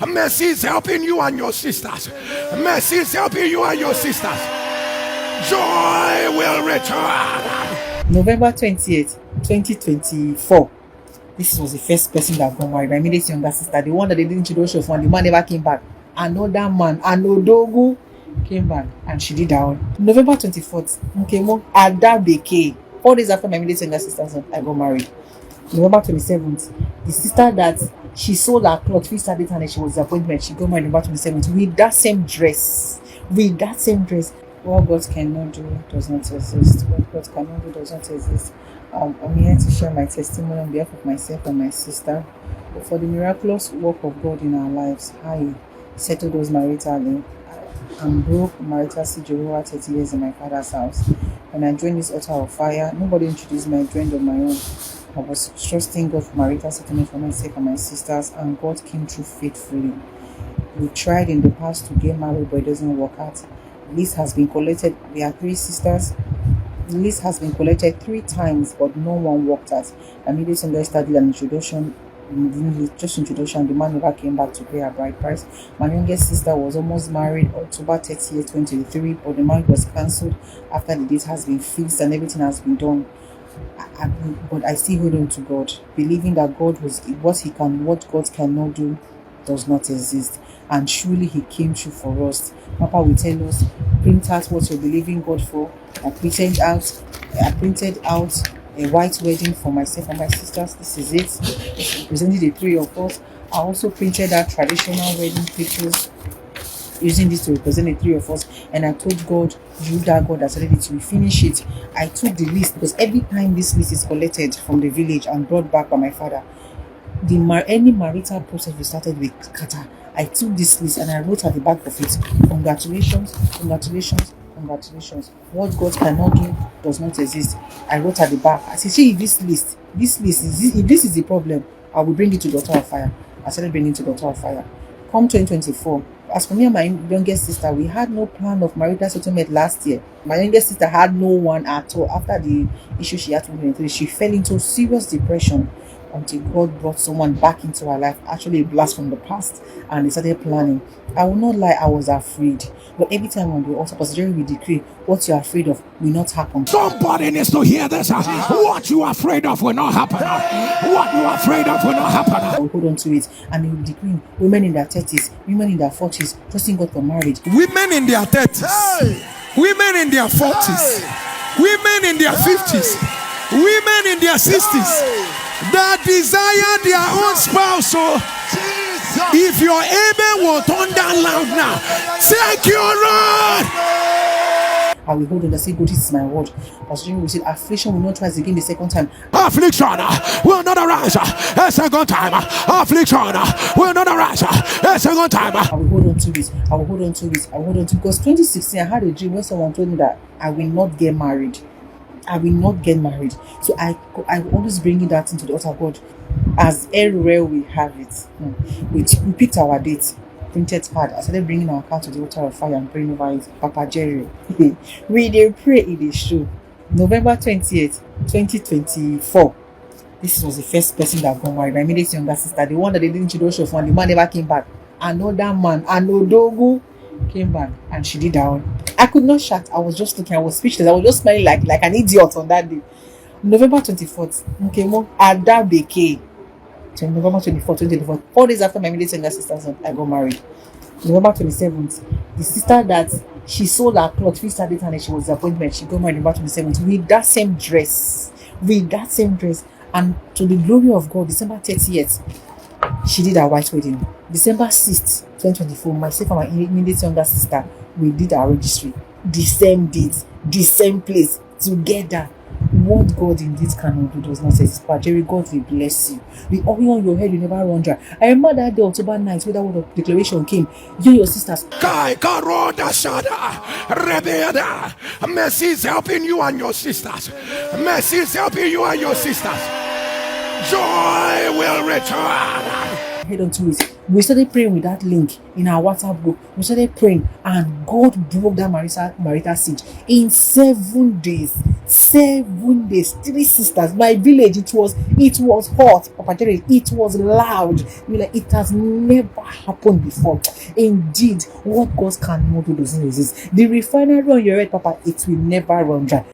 Mercy is helping you and your sisters. Mercy is helping you and your sisters. Joy will return. November 28th, 2024. This was the first person that got married. My immediate younger sister, the one that they didn't introduce for, and the man never came back. Another man, Anodogu, came back and she did that one. November 24th, Nkemo Adabeke. 4 days after my immediate younger sister, I got married. November 27th, the sister that she sold her clothes, we started and she was disappointed. She got married November 27th with that same dress. With that same dress. What God cannot do does not exist. What God cannot do does not exist. I'm here to share my testimony on behalf of myself and my sister for the miraculous work of God in our lives. How He settled us maritally. I'm broke, marital siege over 30 years in my father's house. When I joined this altar of fire, nobody introduced me. I joined on my own. I was trusting God for marital settlement for myself and my sisters, and God came through faithfully. We tried in the past to get married, but it doesn't work out. List has been collected. We are 3 sisters. The list has been collected 3 times, but no one worked out. I immediately started an introduction. Just introduction, the man never came back to pay her bride price. My youngest sister was almost married October 30th, 2023, but the marriage was cancelled after the date has been fixed and everything has been done. But I still hold on to God, believing that God was what God cannot do does not exist, and truly He came true for us. Papa will tell us, print out what you're believing God for. I printed out a white wedding for myself and my sisters. This is it. It's representing the 3 of us. I also printed out traditional wedding pictures, using this to represent the 3 of us. And I told God, you that God that started it, to finish it. I took the list, because every time this list is collected from the village and brought back by my father, any marital process we started with Kata, I took this list and I wrote at the back of it, congratulations, congratulations, congratulations. What God cannot do does not exist. I wrote at the back. I said, see, if this list if this is the problem, I will bring it to the altar of fire. I started bringing it to the altar of fire. Come 2024, as for me and my youngest sister, we had no plan of marital settlement last year. My youngest sister had no one at all. After the issue she had 2023, she fell into serious depression until God brought someone back into her life, actually a blast from the past, and they started planning. I will not lie, I was afraid. But every time on the altar, Pastor we decree, what you're afraid of will not happen. Somebody needs to hear this. What you are afraid of will not happen. What you are afraid of will not happen. I will hold on to it, and they will decree women in their 30s, women in their 40s, trusting God for marriage. Women in their 30s, women in their 40s, women in their 50s, women in their 60s. That desire their own spouse. So if your amen will turn down loud now, thank you, Lord. I will hold on and say, God, this is my word. Pastor will say, affliction will not rise again the second time. Affliction will not arise a second time. Affliction will not arise a second time. I will hold on to this. I will hold on to this. I will hold on to it. Because 2016, I had a dream where someone told me that I will not get married. I will not get married. So I always bring that into the altar of God. As everywhere we have it. We picked our date, printed card. I started bringing our card to the altar of fire and praying over it. Papa Jerry. We did pray in the show. November 28th, 2024. This was the first person that got married. My immediate younger sister, the one that they didn't introduce for, and the man never came back. Another man, Anodogu, came back and she did that one. I could not shout. I was just looking. I was speechless. I was just smiling like an idiot on that day. November 24th, Nkemo Adabeke. November 24th, 2024. 4 days after my immediate younger sister, I got married. November 27th, the sister that she sold her clothes, we started and she was disappointed. She got married November 27th with that same dress. And to the glory of God, December 30th, she did her white wedding. December 6th, 2024, myself and my immediate younger sister, we did our registry. The same date, the same place, together. What God indeed cannot do does not exist. But Jerry, God will bless you. The oil on your head will never run dry. I remember that day, October 9th, when that word of declaration came. You and your sisters. Mercy is helping you and your sisters. Mercy is helping you and your sisters. Joy will return. Head on to it. We started praying with that link in our WhatsApp group. We started praying, and God broke that marital siege in 7 days. 7 days, 3 sisters. My village, it was hot, Papa Jerry, it was loud. Like, it has never happened before. Indeed, what God cannot do doesn't exist. The refinery on your head, Papa, it will never run dry.